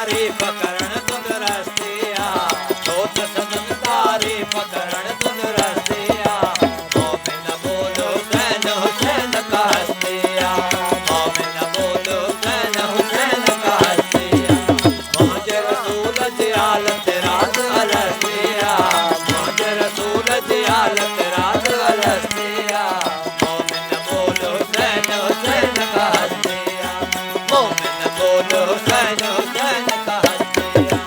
तारी पकड़न तुद रस्तिया, सोच सदन तारी पकड़न तुद रस्तिया। मोमिन बोलो हुसैन हुसैन का हस्तिया, मोमिन बोलो हुसैन हुसैन का हस्तिया। मुझे रसूल जियाल तेरा अलस्तिया, मुझे रसूल जियाल तेरा अलस्तिया। मोमिन बोलो हुसैन हुसैन का हस्तिया, मोमिन बोलो हुसैन हुसैन का हस्तिया।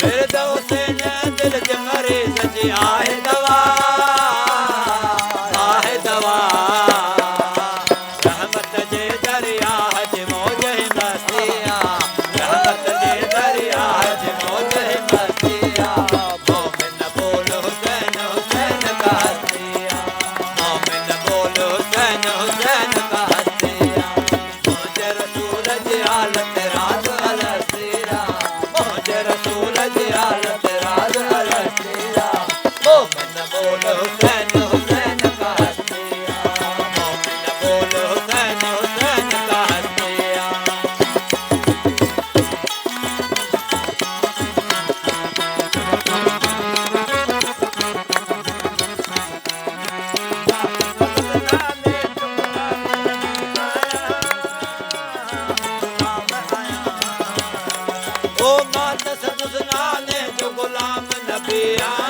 फिरदौस ने दिल च मरीज़ जी आहे दवा, आहे दवा। रहमत जे दरिया च मौज मस्तिया, रहमत जे दरिया च मौज मस्तिया। मोमिन बोलो हुसैन हुसैन का हस्तिया, मोमिन बोलो हुसैन हुसैन का हस्तिया। मुझे रसूल जियाल तेरा अलस्तिया, मुझे रसूल जियाल तेरा अलस्तिया। मोमिन बोलो हुसैन हुसैन का हस्तिया, मोमिन बोलो हुसैन हुसैन का हस्तिया। ओ मात सदुसना ने जो गुलाम नबी आया,